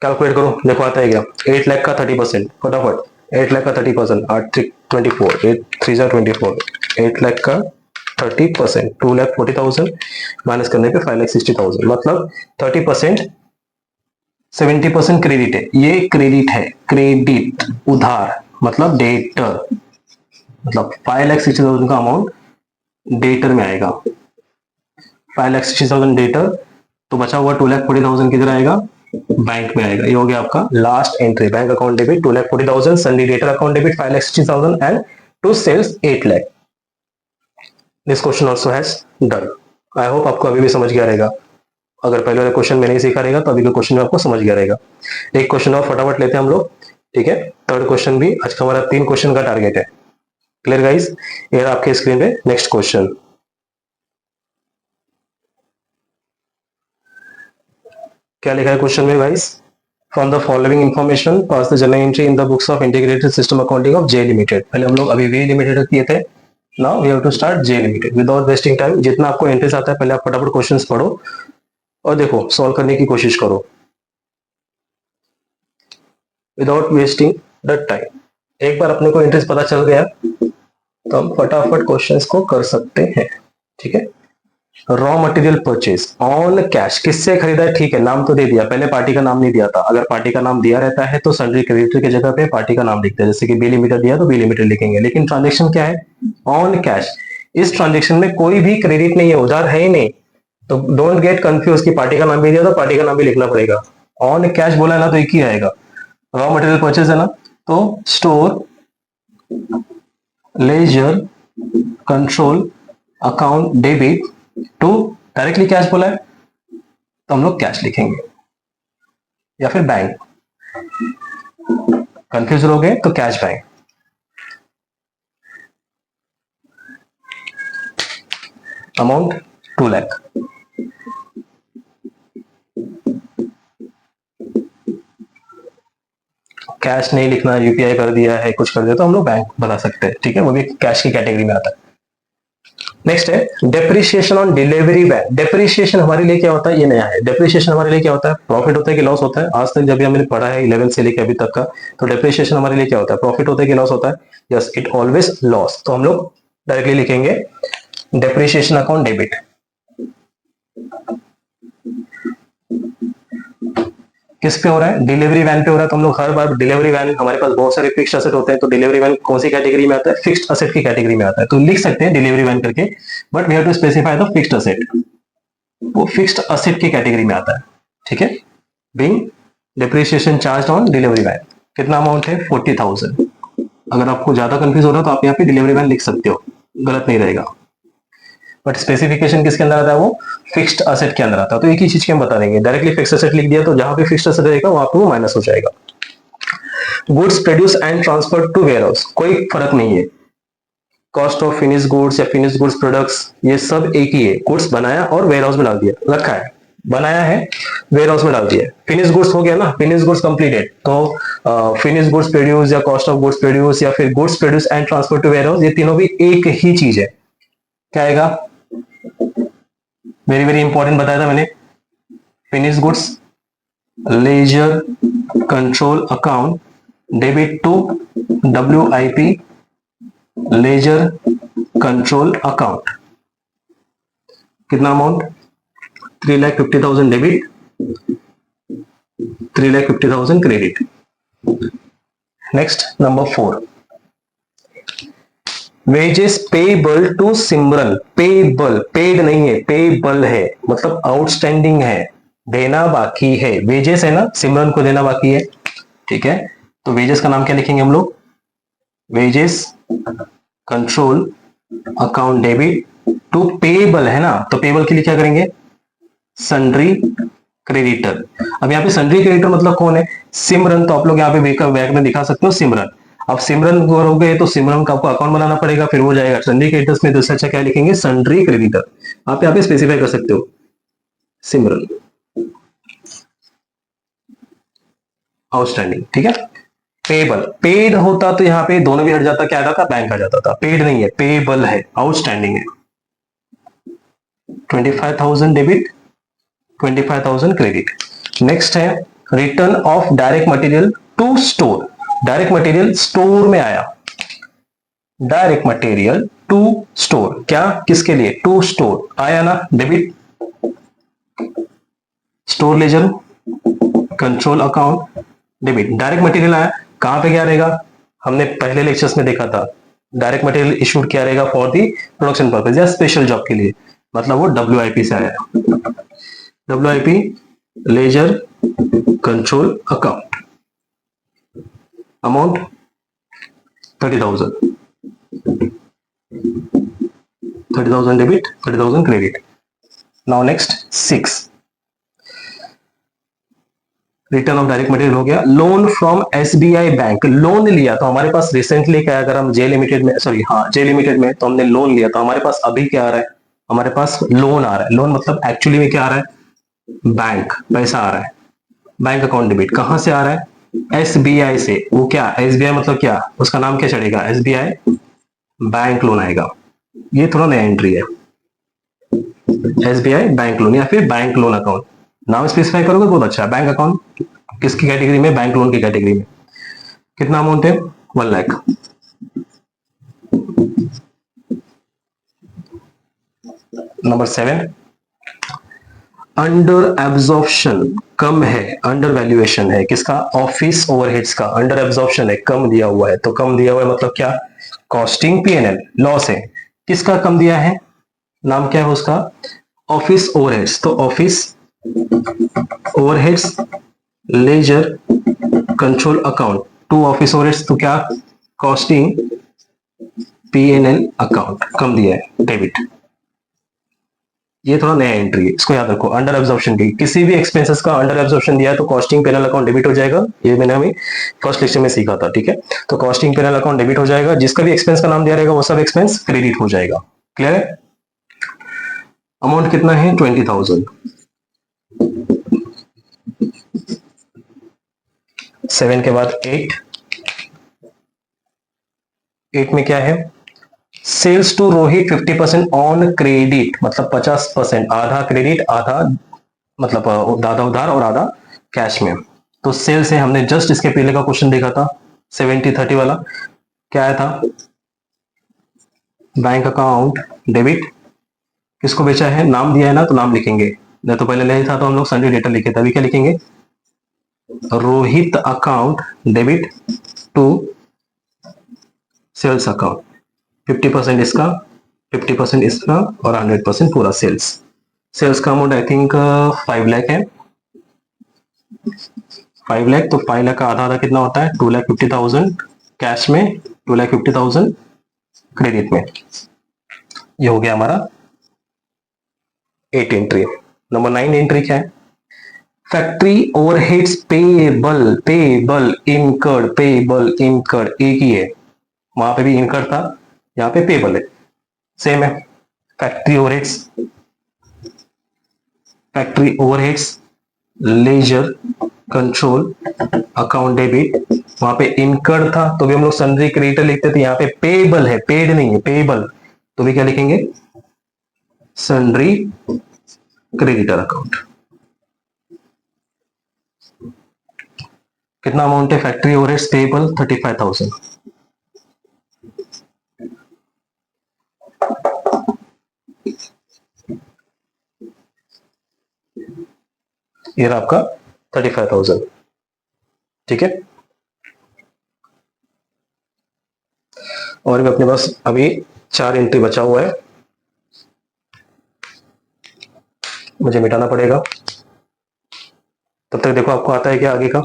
कैलकुलेट करो, देखो आता है क्या, 8 लाख का 30%, फटाफट 8 लाख का 30%, 8 24, 8 3 24, 8 लाख का 30%, 2,40,000 माइनस करने पे 5,60,000, मतलब 30%, 70% क्रेडिट है, ये क्रेडिट है, क्रेडिट उधार मतलब डेटर, मतलब 5,60,000 का अमाउंट डेटर में आएगा, 5,60,000 डेटर, तो बचा हुआ 2,40,000 किधर आएगा, बैंक में आएगा। ये हो गया आपका last entry, bank account debit 2,40,000, sundry debtor account debit 5,60,000 and to sales 8 lakh. This question also has done. I hope आपको अभी भी समझ गया रहेगा। अगर पहले वाला क्वेश्चन में नहीं सीखा रहेगा तो अभी का क्वेश्चन में आपको समझ गया रहेगा। एक क्वेश्चन और फटाफट लेते हैं हम लोग, ठीक है। थर्ड क्वेश्चन भी, आज का हमारा 3 क्वेश्चन का टारगेट है। क्लियर गाइस, ये आपके स्क्रीन पे नेक्स्ट क्वेश्चन। क्या लिखा है क्वेश्चन में guys, from the following information pass the journal entry in the books of integrated system accounting of J limited. पहले हम लोग अभी वी लिमिटेड किए थे, now we have to start J limited. Without wasting time, जितना आपको entries आता है पहले आप फटाफट क्वेश्चंस पढ़ो और देखो सॉल्व करने की कोशिश करो विदाउट वेस्टिंग द टाइम। एक बार अपने को एंट्रीज पता चल गया तो हम फटाफट क्वेश्चंस को कर सकते हैं, ठीक है। Raw material purchase on cash, किससे खरीदा है, ठीक है, नाम तो दे दिया, पहले पार्टी का नाम नहीं दिया था। अगर पार्टी का नाम दिया रहता है तो सन्ड्री क्रेडिटर की जगह पे पार्टी का नाम लिखते हैं, जैसे कि बी लिमिटेड दिया तो बी लिमिटेड लिखेंगे। लेकिन ट्रांजेक्शन क्या है, ऑन कैश। इस ट्रांजेक्शन में कोई भी क्रेडिट नहीं है, उधार है ही नहीं, तो डोंट गेट कंफ्यूज कि पार्टी का नाम भी दिया तो पार्टी का नाम भी लिखना पड़ेगा। ऑन कैश बोला है ना तो एक ही आएगा, रॉ मटेरियल परचेज है ना, तो store ledger control account debit to, directly cash बोला है तो हम लोग कैश लिखेंगे या फिर बैंक, कंफ्यूज हो गए तो cash bank. Amount 2 lakh. Cash नहीं लिखना, यूपीआई कर दिया है, कुछ कर दिया तो हम लोग बैंक बता सकते हैं, ठीक है, वो भी कैश की कैटेगरी में आता है। नेक्स्ट है depreciation on delivery van. Depreciation हमारे लिए क्या होता है, ये नया है। डेप्रिसिएशन हमारे लिए क्या होता है, प्रॉफिट होता है कि लॉस होता है? आज तक जब भी हमने पढ़ा है 11 से लेकर अभी तक का, तो डेप्रिसिएशन हमारे लिए क्या होता है, प्रॉफिट होता है कि लॉस होता है? Yes, it always loss. तो हम लोग डायरेक्टली लिखेंगे डेप्रिसिएशन अकाउंट डेबिट। किस पे हो रहा है, डिलीवरी वैन पे हो रहा है। तो हम लोग हर बार डिलीवरी वैन, हमारे पास बहुत सारे फिक्स्ड असेट होते हैं, तो डिलीवरी वैन कौन सी कैटेगरी में आता है, फिक्स्ड असेट की कैटेगरी में आता है। तो लिख सकते हैं डिलीवरी वैन करके, but we have to specify the fixed asset. वो फिक्स्ड असेट की कैटेगरी में आता है, ठीक है। Being depreciation charge on delivery van. कितना अमाउंट है, 40,000। अगर आपको ज्यादा कंफ्यूज हो रहा है तो आप यहाँ पे डिलीवरी वैन लिख सकते हो, गलत नहीं रहेगा। बट स्पेसिफिकेशन किसके अंदर आता है, वो फिक्स्ड असेट के अंदर आता है। तो एक ही चीज के हम बता देंगे, डायरेक्टली फिक्स्ड असेट लिख दिया तो जहां पे फिक्स्ड असेट रहेगा वहां पे वो माइनस हो जाएगा। Goods produce and transfer to warehouse, कोई फर्क नहीं है। कॉस्ट ऑफ फिनिश गुड्स या फिनिश गुड्स प्रोडक्ट्स, ये सब एक ही है। गुड्स बनाया और वेयर हाउस में डाल दिया, रखा है, बनाया है, वेयर हाउस में डाल दिया। फिनिश गुड्स हो गया ना, फिनिश गुड्स कंप्लीटेड। तो फिनिश गुड्स प्रोड्यूस या कॉस्ट ऑफ गुड्स प्रोड्यूस या फिर goods produce and transfer to warehouse, ये तीनों भी एक ही चीज है। क्या आएगा, वेरी वेरी इंपॉर्टेंट बताया था मैंने, finish goods ledger control account debit to WIP ledger control account. कितना amount, 3,50,000 debit, 3,50,000 credit. Next number 4, wages payable to Simran. Payable, paid नहीं है, पेबल है, मतलब आउटस्टैंडिंग है, देना बाकी है। वेजेस है ना, सिमरन को देना बाकी है, ठीक है। तो वेजेस का नाम क्या लिखेंगे हम लोग, wages control account debit to payable है ना, तो पेबल के लिए क्या करेंगे, सन्ड्री क्रेडिटर। अब यहाँ पे सन्ड्री क्रेडिटर मतलब कौन है, सिमरन। तो आप लोग यहाँ पे बैक में दिखा सकते हो सिमरन। अब सिमरन करोगे तो सिमरन का आपको अकाउंट बनाना पड़ेगा, फिर वो जाएगा सन्ड्री क्रेडिटर्स में। दूसरा अच्छा क्या लिखेंगे, सन्ड्री क्रेडिटर। आप यहाँ पे स्पेसिफाई कर सकते हो सिमरन आउटस्टैंडिंग, ठीक है। पेबल, पेड होता तो यहाँ पे दोनों भी हट जाता, क्या आ जाता, बैंक आ जाता था। पेड नहीं है, पेबल है, आउटस्टैंडिंग है। 25,000 डेबिट, 25,000 क्रेडिट। नेक्स्ट है return of direct material to store. Direct material store में आया, डायरेक्ट मटेरियल टू स्टोर, क्या, किसके लिए, टू स्टोर आया ना, debit store ledger control account debit. Direct material आया, कहां पे क्या रहेगा, हमने पहले लेक्चर्स में देखा था, डायरेक्ट मटेरियल इशूड क्या रहेगा, फॉर दी प्रोडक्शन पर्पज या स्पेशल जॉब के लिए, मतलब वो WIP से आया। WIP ledger control account, amount 30,000, 30,000 debit, 30,000 credit. Now next 6, return of direct material हो गया। Loan from SBI bank, loan लिया तो हमारे पास रिसेंटली क्या, अगर हम J लिमिटेड में, सॉरी हाँ J लिमिटेड में, तो हमने लोन लिया, तो हमारे पास अभी क्या आ रहा है, हमारे पास लोन आ रहा है। लोन मतलब एक्चुअली में क्या आ रहा है, बैंक, पैसा आ रहा है, बैंक अकाउंट डेबिट। कहां से आ रहा है, SBI से। वो क्या, SBI मतलब क्या, उसका नाम क्या चढ़ेगा, SBI बैंक लोन आएगा। ये थोड़ा नया एंट्री है, SBI बैंक लोन या फिर बैंक लोन अकाउंट। नाम स्पेसिफाई करोगे बहुत अच्छा। बैंक अकाउंट किसकी कैटेगरी में, बैंक लोन की कैटेगरी में। कितना अमाउंट है, 1 लाख। नंबर 7, अंडर एब्जॉर्प्शन, कम है, अंडर वैल्यूएशन है, किसका, ऑफिस ओवरहेड्स का। अंडर एब्जॉर्प्शन है, कम दिया हुआ है, तो कम दिया हुआ है मतलब क्या, कॉस्टिंग P&L, लॉस है। किसका कम दिया है, नाम क्या है उसका, ऑफिस ओवरहेड्स। तो office overheads ledger control account to office overheads, तो क्या, कॉस्टिंग P&L अकाउंट, कम दिया है, डेबिट। ये थोड़ा नया एंट्री है, इसको याद रखो। अंडर एब्जॉर्प्शन की, किसी भी एक्सपेंसेस का अंडर एब्जॉर्प्शन दिया है तो कॉस्टिंग P&L अकाउंट डेबिट हो जाएगा। ये मैंने अभी फर्स्ट लेक्चर में सीखा था, ठीक है। तो कॉस्टिंग P&L अकाउंट डेबिट हो जाएगा, जिसका भी एक्सपेंस का नाम दिया रहेगा वो सब एक्सपेंस क्रेडिट हो जाएगा। क्लियर है। अमाउंट कितना है 20,000। 7 के बाद 8 में क्या है, sales to Rohit 50% on credit, मतलब 50%, आधा क्रेडिट आधा मतलब आधा उधार और आधा कैश में। तो सेल्स है, हमने जस्ट इसके पहले का क्वेश्चन देखा था 70-30 वाला, क्या आया था, बैंक अकाउंट डेबिट, किसको बेचा है, नाम दिया है ना तो नाम लिखेंगे, नहीं तो पहले नहीं था तो हम लोग सन्डे डेटा लिखे थे, अभी क्या लिखेंगे, Rohit account debit to sales account, 50% इसका 50% इसका और 100% पूरा सेल्स। सेल्स का अमाउंट आई थिंक 5 लाख है, 5 लाख, तो 5 लाख का आधा आधा कितना होता है 2,50,000 कैश में, 2,50,000 क्रेडिट में। ये हो गया हमारा 8 एंट्री। नंबर 9 एंट्री क्या है, फैक्ट्री ओवरहेड्स पेबल इनकर्ड, एक ही है, वहां पे भी इनकर्ड था, यहाँ पे पेबल है, सेम है। Factory overheads ledger control account debit, वहां पे इनकर्ड था तो भी हम लोग सन्ड्री क्रेडिटर लिखते थे, यहाँ पे पेबल है, पेड नहीं है, पेबल, तो भी क्या लिखेंगे, सन्ड्री क्रेडिटर अकाउंट। कितना अमाउंट है फैक्ट्री ओवरहेड्स पेबल 35,000। ये रहा आपका 35,000, ठीक है। और भी अपने पास अभी 4 एंट्री बचा हुआ है, मुझे मिटाना पड़ेगा, तब तक देखो आपको आता है क्या आगे का,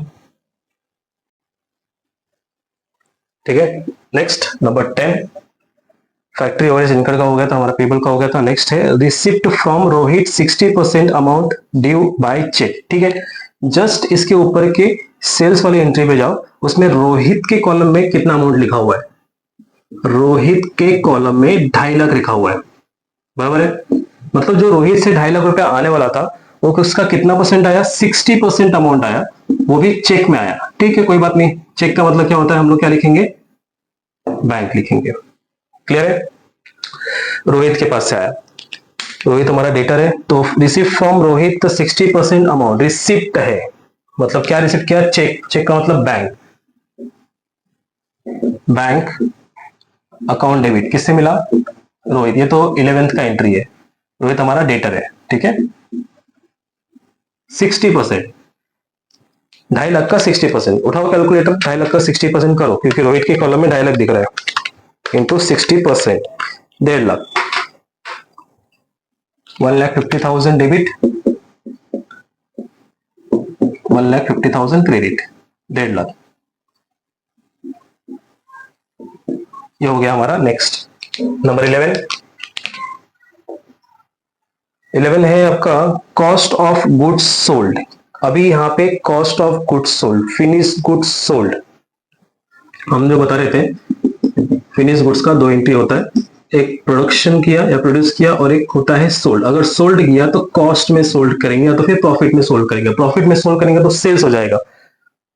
ठीक है। Next number 10, factory overheads income का हो गया था, हमारा पेबल का हो गया था। नेक्स्ट है receipt from Rohit 60% amount due by cheque, ठीक है। जस्ट इसके ऊपर के सेल्स वाली एंट्री पे जाओ, उसमें रोहित के कॉलम में कितना अमाउंट लिखा हुआ है, रोहित के कॉलम में 2.5 लाख लिखा हुआ है, बराबर है। मतलब जो रोहित से 2.5 लाख रुपया आने वाला था वो उसका कितना परसेंट आया, 60% अमाउंट आया, वो भी चेक में आया, ठीक है, कोई बात नहीं। चेक का मतलब क्या होता है, हम लोग क्या लिखेंगे, बैंक लिखेंगे, क्लियर है। रोहित के पास से आया, रोहित हमारा डेटर है, तो receipt from Rohit 60% amount, receipt है मतलब क्या, रिसिप्ट क्या, चेक, चेक का मतलब बैंक, बैंक अकाउंट डेबिट किससे मिला, रोहित, ये तो 11th का एंट्री है, रोहित हमारा डेटर है, ठीक है। 60%, 2.5 लाख का 60%, उठाओ कैलकुलेटर, 2.5 लाख का 60% करो, क्योंकि रोहित के कॉलम में 2.5 लाख दिख रहा है, into 60%, 1.5 lakh, 1,50,000 debit, 1,50,000 credit, 1.5 lakh, ये हो गया हमारा। नेक्स्ट नंबर 11 है आपका कॉस्ट ऑफ गुड्स सोल्ड। अभी यहाँ पे cost of goods sold, finish goods sold, हम जो बता रहे थे फिनिश गुड्स का 2 एंट्री होता है, एक प्रोडक्शन किया या प्रोड्यूस किया और एक होता है सोल्ड। अगर सोल्ड किया तो कॉस्ट में सोल्ड करेंगे या तो फिर प्रॉफिट में सोल्ड करेंगे, प्रॉफिट में सोल्ड करेंगे तो सेल्स हो जाएगा,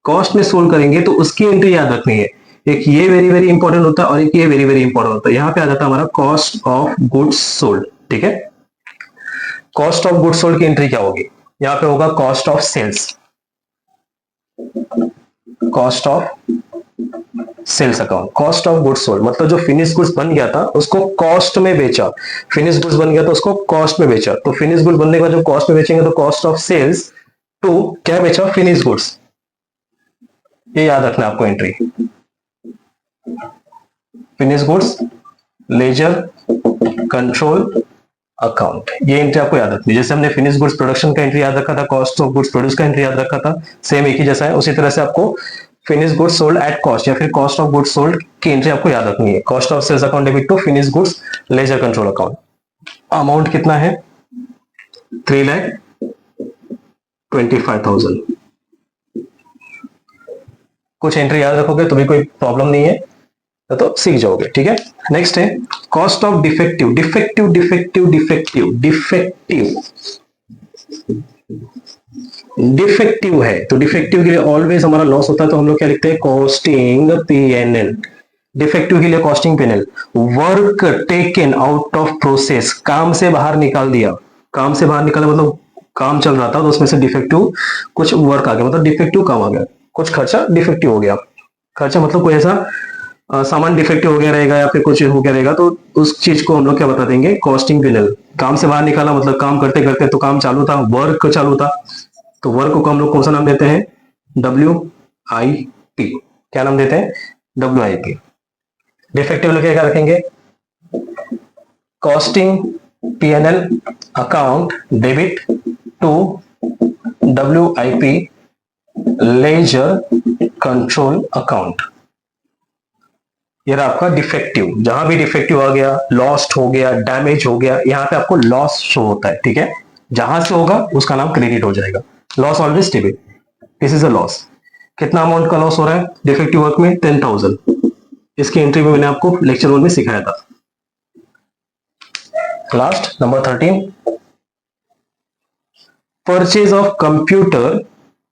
कॉस्ट में सोल्ड करेंगे तो उसकी एंट्री याद रखनी है, एक ये वेरी वेरी इंपॉर्टेंट होता है और एक ये वेरी वेरी इंपॉर्टेंट होता है। यहाँ पे आ जाता है हमारा कॉस्ट ऑफ गुड्स सोल्ड, ठीक है। कॉस्ट ऑफ गुड्स सोल्ड की एंट्री क्या होगी, यहाँ पे होगा cost of sales, cost of sales account, cost of goods sold मतलब जो फिनिश गुड्स बन गया था उसको कॉस्ट में बेचा, फिनिश गुड्स बन गया तो उसको कॉस्ट में बेचा, तो फिनिश गुड्स बनने के बाद जो कॉस्ट में बेचेंगे तो कॉस्ट ऑफ सेल्स टू क्या बेचा, फिनिश गुड्स, ये याद रखना आपको entry, finish goods ledger control account, ये एंट्री आपको याद रखनी है। जैसे हमने फिनिश गुड्स प्रोडक्शन का एंट्री याद रखा था, कॉस्ट ऑफ गुड्स प्रोड्यूस का एंट्री याद रखा था, सेम एक ही जैसा है, उसी तरह से आपको finish goods sold at cost या फिर कॉस्ट ऑफ गुड्स सोल्ड की एंट्री आपको याद रखनी है, cost of sales account debit to finish goods ledger control account. Amount कितना है 3,25,000। कुछ एंट्री याद रखोगे तो भी कोई प्रॉब्लम नहीं है, तो सीख जाओगे, ठीक है। नेक्स्ट है cost of defective. Defective defective defective defective defective है तो डिफेक्टिव के लिए ऑलवेज हमारा लॉस होता है, तो हम लोग क्या लिखते हैं, कॉस्टिंग पीएनएल। डिफेक्टिव के लिए costing PNL. Work taken out of process, काम से बाहर निकाल दिया, काम से बाहर निकाला मतलब काम चल रहा था तो उसमें से डिफेक्टिव कुछ वर्क आ गया, मतलब डिफेक्टिव काम आ गया, कुछ खर्चा डिफेक्टिव हो गया। खर्चा मतलब कोई ऐसा सामान डिफेक्टिव हो गया रहेगा या फिर कुछ हो गया रहेगा, तो उस चीज को हम लोग क्या बता देंगे, कॉस्टिंग पीएनएल। काम से बाहर निकाला मतलब काम करते करते तो काम चालू था, वर्क चालू था, तो वर्क को हम लोग कौन सा नाम देते हैं, WIP। क्या नाम देते हैं, WIP। डिफेक्टिव लोग क्या रखेंगे, costing PNL account debit to WIP ledger control account. ये रहा आपका डिफेक्टिव। जहां भी डिफेक्टिव आ गया, लॉस्ट हो गया, डैमेज हो गया, यहाँ पे आपको लॉस शो होता है, ठीक है। जहां से होगा उसका नाम क्रेडिट हो जाएगा। Loss always debit, this is a loss. कितना अमाउंट का लॉस हो रहा है डिफेक्टिव वर्क में, 10,000। इसकी एंट्री में मैंने आपको लेक्चर 1 में सिखाया था। Last number 13, purchase of computer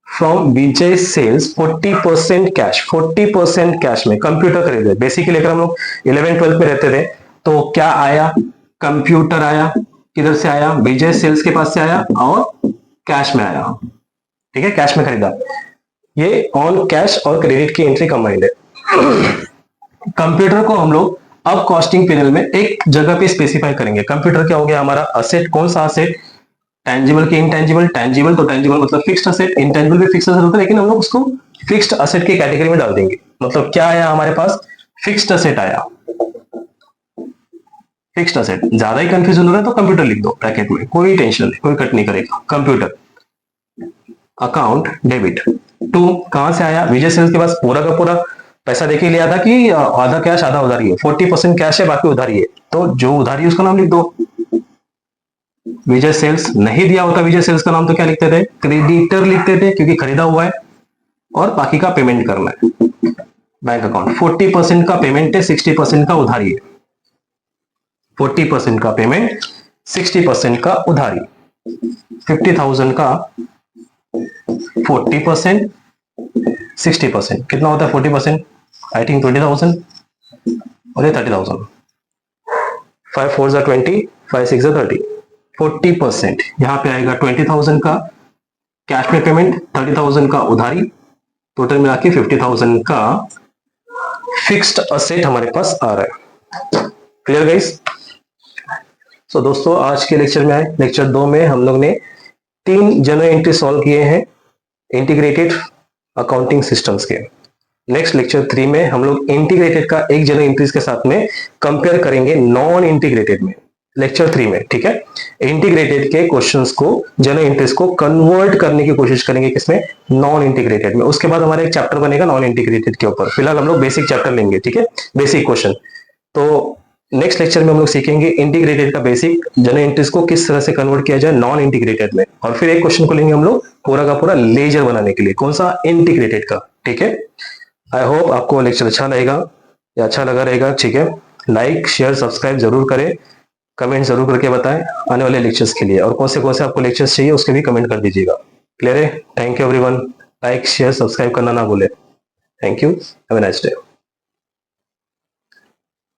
from Vijay sales 40% cash. 40% cash में कंप्यूटर खरीदे। बेसिकली अगर हम लोग 11-12 में रहते थे तो क्या आया, कंप्यूटर आया, किधर से आया, विजय सेल्स के पास से आया और कैश में आया, ठीक है, कैश में खरीदा। ये ऑन कैश और क्रेडिट की एंट्री कंबाइंड है। कंप्यूटर को हम लोग अब कॉस्टिंग पीरियड में एक जगह पे स्पेसिफाई करेंगे। कंप्यूटर क्या हो गया हमारा, असेट। कौन सा असेट, टेंजिबल की इनटेंजिबल। टेंजिबल तो टेंजिबल मतलब फिक्स्ड असेट, इनटेंजिबल भी फिक्स्ड असेट होता है, लेकिन हम लोग उसको फिक्स्ड असेट की कैटेगरी में डाल देंगे। मतलब क्या आया हमारे पास, फिक्स्ड असेट आया, फिक्स्ड असेट। ज्यादा ही कंफ्यूजन हो रहा है तो कंप्यूटर लिख दो ब्रैकेट में, कोई टेंशन नहीं, कोई कट नहीं करेगा। कंप्यूटर अकाउंट डेबिट टू, कहां से आया, विजय सेल्स के पास पूरा का पूरा पैसा देके लिया था कि आधा कैश आधा उधारी है। 40% कैश है, बाकी उधारी है, तो जो उधारी है उसका नाम लिख दो। विजय सेल्स नहीं दिया होता विजय सेल्स का नाम तो क्या लिखते थे, क्रेडिटर लिखते थे, क्योंकि खरीदा हुआ है और बाकी का पेमेंट करना है बैंक अकाउंट। 40% का पेमेंट है, 60% का उधारी है। 40% का पेमेंट, 60% का उधारी। 50,000 का 40%, 60% कितना होता है 40%, आई थिंक 20,000 और ये 30,000। 5 4 जा 20, 5 6 जा 30। 40% यहां पे आएगा 20,000 का कैश में पेमेंट, 30,000 का उधारी, टोटल मिला के 50,000 का फिक्स्ड असेट हमारे पास आ रहा है। Clear guys? सो दोस्तों आज के लेक्चर में आए, लेक्चर 2 में हम लोग ने 3 जनरल एंट्री सॉल्व किए हैं इंटीग्रेटेड अकाउंटिंग सिस्टम्स के। नेक्स्ट लेक्चर 3 में हम लोग इंटीग्रेटेड का एक जनरल एंट्रीज के साथ में कंपेयर करेंगे नॉन इंटीग्रेटेड में, लेक्चर 3 में, ठीक है। इंटीग्रेटेड के क्वेश्चंस को, जनरल एंट्रीज को कन्वर्ट करने की कोशिश करेंगे किसमें, नॉन इंटीग्रेटेड में। उसके बाद हमारा एक चैप्टर बनेगा नॉन इंटीग्रेटेड के ऊपर। फिलहाल हम लोग बेसिक चैप्टर लेंगे, ठीक है, बेसिक क्वेश्चन। तो नेक्स्ट लेक्चर में हम लोग सीखेंगे इंटीग्रेटेड का बेसिक, जनरल एंट्रीज को किस तरह से कन्वर्ट किया जाए नॉन इंटीग्रेटेड में, और फिर एक क्वेश्चन को लेंगे हम लोग पूरा का पूरा लेजर बनाने के लिए, कौन सा, इंटीग्रेटेड का, ठीक है। आई होप आपको लेक्चर अच्छा लगेगा या अच्छा लगा रहेगा, ठीक है। लाइक शेयर सब्सक्राइब जरूर करें, कमेंट जरूर करके बताएं आने वाले लेक्चर्स के लिए, और कौन से आपको लेक्चर्स चाहिए उसके भी कमेंट कर दीजिएगा। क्लियर है? Thank you everyone. Like share subscribe करना ना भूले। Thank you, have a nice day.